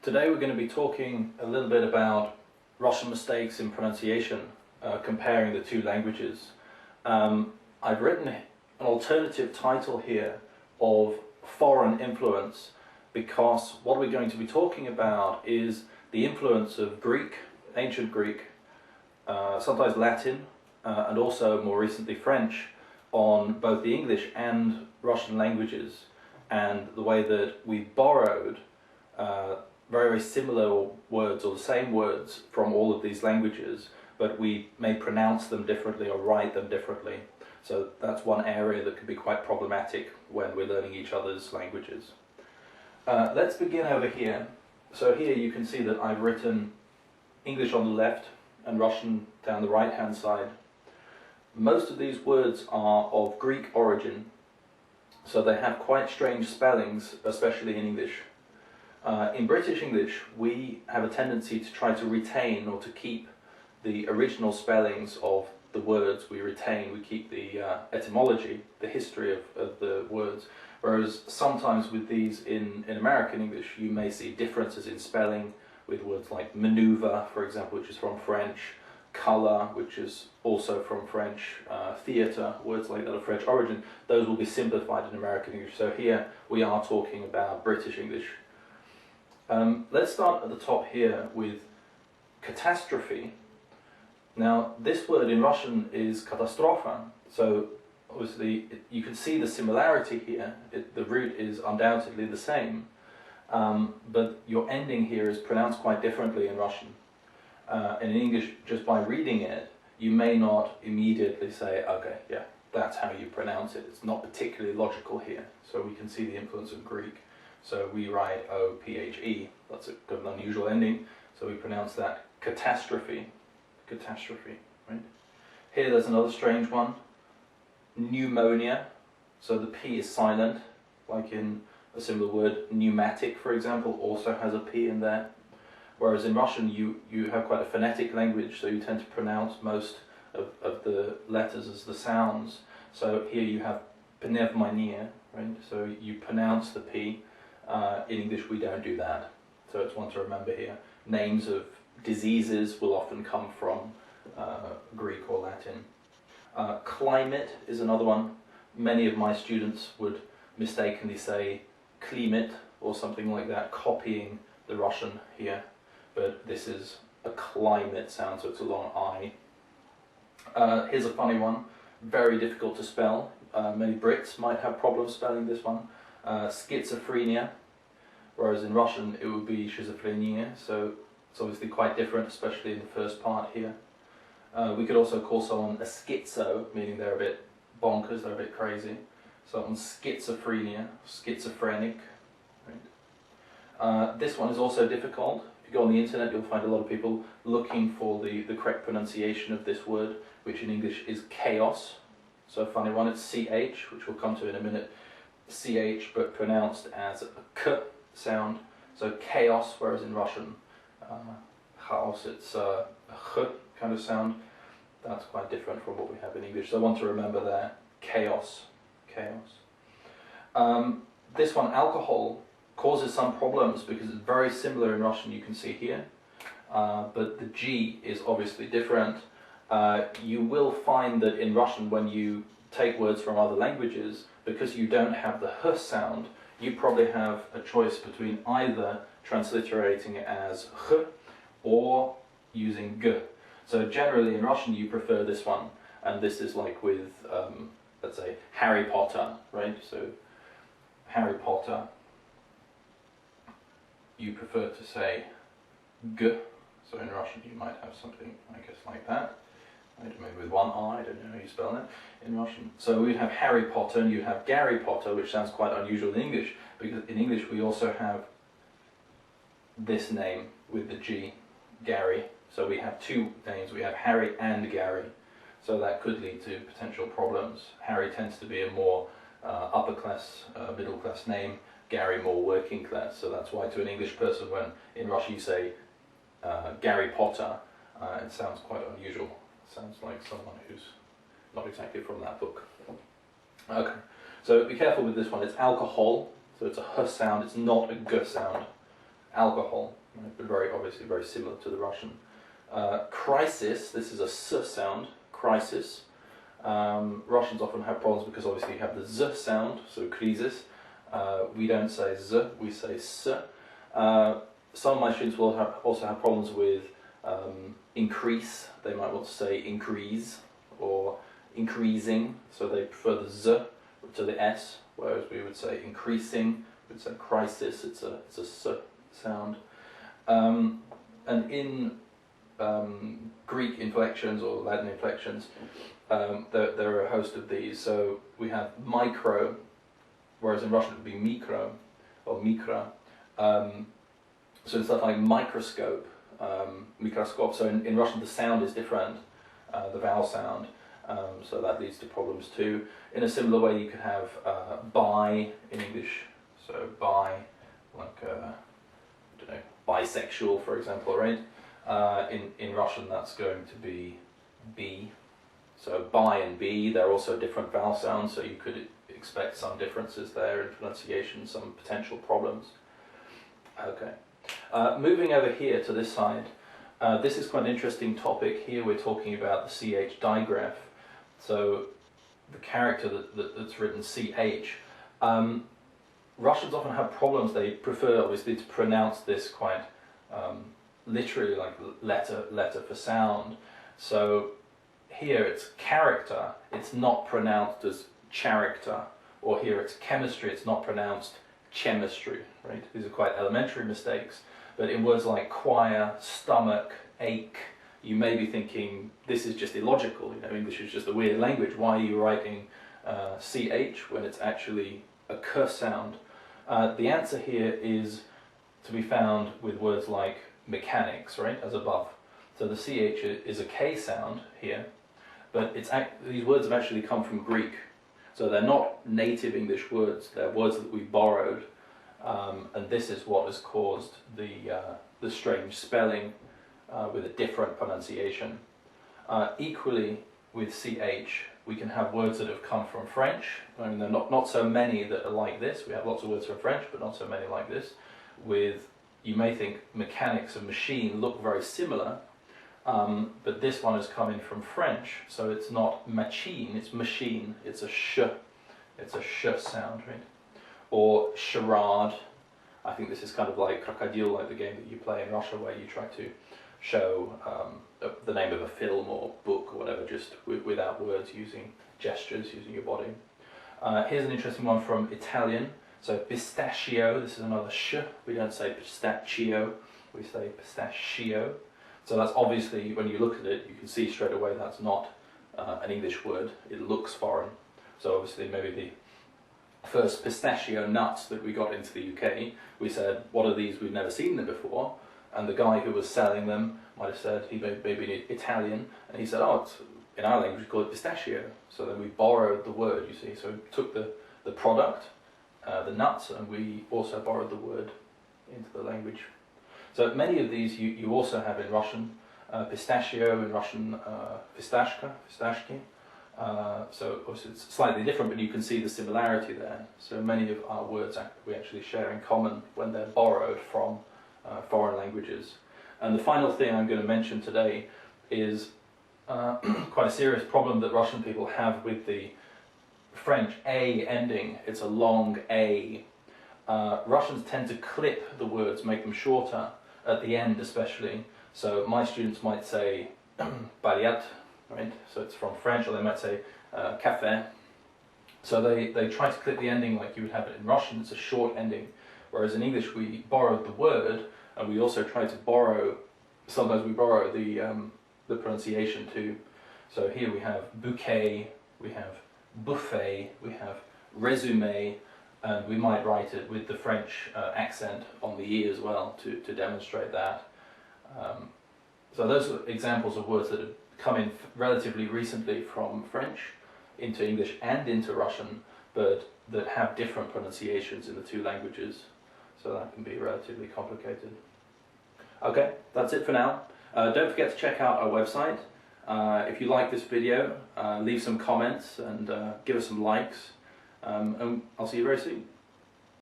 Today we're going to be talking a little bit about Russian mistakes in pronunciation, comparing the two languages. I've written an alternative title here of foreign influence because what we're going to be talking about is the influence of Greek, ancient Greek, sometimes Latin, and also more recently French, on both the English and Russian languages, and the way that we borrowed very similar words or the same words from all of these languages, but we may pronounce them differently or write them differently. So that's one area that can be quite problematic when we're learning each other's languages. Let's begin over here. So here you can see that I've written English on the left and Russian down the right hand side. Most of these words are of Greek origin, so they have quite strange spellings, especially in English. In British English, we have a tendency to try to retain or to keep the original spellings of the words we retain. We keep the etymology, the history of the words, whereas sometimes with these in American English, you may see differences in spelling with words like maneuver, for example, which is from French, colour, which is also from French, theatre, words like that of French origin. Those will be simplified in American English. So here we are talking about British English. Let's start at the top here with catastrophe. Now, this word in Russian is katastrofa, so obviously you can see the similarity here. The root is undoubtedly the same, but your ending here is pronounced quite differently in Russian. In English, just by reading it, you may not immediately say, okay, yeah, that's how you pronounce it. It's not particularly logical here, so we can see the influence of Greek. So we write O-P-H-E, that's a good unusual ending, so we pronounce that catastrophe, right? Here there's another strange one, pneumonia, so the P is silent, like in a similar word, pneumatic, for example, also has a P in there. Whereas in Russian you have quite a phonetic language, so you tend to pronounce most of the letters as the sounds. So here you have pneumonia, right? So you pronounce the P. In English we don't do that, so it's one to remember here. Names of diseases will often come from Greek or Latin. Climate is another one. Many of my students would mistakenly say climate or something like that, copying the Russian here, but this is a climate sound, so it's a long I. Here's a funny one, very difficult to spell. Many Brits might have problems spelling this one. Schizophrenia, whereas in Russian it would be schizophrenia, so it's obviously quite different, especially in the first part here. We could also call someone a schizo, meaning they're a bit bonkers, they're a bit crazy. Someone's schizophrenia, schizophrenic. Right? This one is also difficult. If you go on the internet, you'll find a lot of people looking for the correct pronunciation of this word, which in English is chaos. So a funny one, it's CH, which we'll come to in a minute. CH, but pronounced as a K sound, so chaos, whereas in Russian, chaos, it's a Ch kind of sound. That's quite different from what we have in English, so I want to remember there, chaos, chaos. This one, alcohol, causes some problems because it's very similar in Russian, you can see here, but the G is obviously different. You will find that in Russian, when you take words from other languages, because you don't have the H sound, you probably have a choice between either transliterating it as H or using G. So generally in Russian you prefer this one, and this is like with, let's say, Harry Potter, right? So Harry Potter, you prefer to say G, so in Russian you might have something, I guess, like that. Maybe with one I don't know how you spell that in Russian. So we'd have Harry Potter and you'd have Gary Potter, which sounds quite unusual in English, because in English we also have this name with the G, Gary. So we have two names, we have Harry and Gary. So that could lead to potential problems. Harry tends to be a more upper class, middle class name, Gary more working class. So that's why to an English person, when in Russian you say Gary Potter, it sounds quite unusual. Sounds like someone who's not exactly from that book. Okay, so be careful with this one. It's alcohol, so it's a H sound, it's not a G sound. alcohol, right? But very obviously very similar to the Russian. Crisis, this is a S sound, crisis. Russians often have problems because obviously you have the Z sound, so krisis. We don't say Z, we say S. Some of my students will also have problems with increase. They might want to say increase or increasing, so they prefer the Z to the S, whereas we would say increasing, we would say crisis, it's a S sound. And in Greek inflections or Latin inflections, there are a host of these. So we have micro, whereas in Russian it would be mikro or mikra. So stuff like microscope, microscope. So in Russian the sound is different, the vowel sound. So that leads to problems too. In a similar way, you could have bi in English. So bi, like I don't know, bisexual, for example, right? In Russian, that's going to be b. So bi and b, they're also different vowel sounds. So you could expect some differences there in pronunciation, some potential problems. Okay. Moving over here to this side, this is quite an interesting topic. Here we're talking about the CH digraph, so the character that's written CH. Russians often have problems. They prefer, obviously, to pronounce this quite literally, like letter for sound. So here it's character, it's not pronounced as character, or here it's chemistry, it's not pronounced chemistry, right? These are quite elementary mistakes. But in words like choir, stomach, ache, you may be thinking, this is just illogical, you know, English is just a weird language, why are you writing CH when it's actually a K sound? The answer here is to be found with words like mechanics, right, as above. So the CH is a K sound here, but these words have actually come from Greek. So they're not native English words, they're words that we borrowed. And this is what has caused the strange spelling with a different pronunciation. Equally with CH, we can have words that have come from French. I mean, there are not so many that are like this. We have lots of words from French, but not so many like this. You may think mechanics and machine look very similar, but this one has come in from French, so it's not machine, it's machine. It's a sh sound, right? Or charade. I think this is kind of like Crocodile, like the game that you play in Russia, where you try to show the name of a film or book or whatever, just without words, using gestures, using your body. Here's an interesting one from Italian. So pistachio, this is another sh. We don't say pistachio, we say pistachio. So that's obviously, when you look at it, you can see straight away that's not an English word. It looks foreign. So obviously maybe the first pistachio nuts that we got into the UK, we said, what are these? We've never seen them before. And the guy who was selling them might have said, he may be Italian, and he said, oh, it's, in our language we call it pistachio. So then we borrowed the word, you see. So we took the product, the nuts, and we also borrowed the word into the language. So many of these you also have in Russian. Pistachio in Russian, fistashka, fistashki. So obviously it's slightly different, but you can see the similarity there. So many of our words we actually share in common when they're borrowed from foreign languages. And the final thing I'm going to mention today is quite a serious problem that Russian people have with the French A ending. It's a long A. Russians tend to clip the words, make them shorter, at the end especially. So my students might say baliat, right? So it's from French, or they might say café. So they try to clip the ending like you would have it in Russian. It's a short ending. Whereas in English we borrowed the word, and we also try to borrow, sometimes we borrow the pronunciation too. So here we have bouquet, we have buffet, we have résumé, and we might write it with the French accent on the E as well to demonstrate that. So those are examples of words that have come in relatively recently from French into English and into Russian, but that have different pronunciations in the two languages. So that can be relatively complicated. Okay, that's it for now. Don't forget to check out our website. If you like this video, leave some comments and give us some likes. And I'll see you very soon.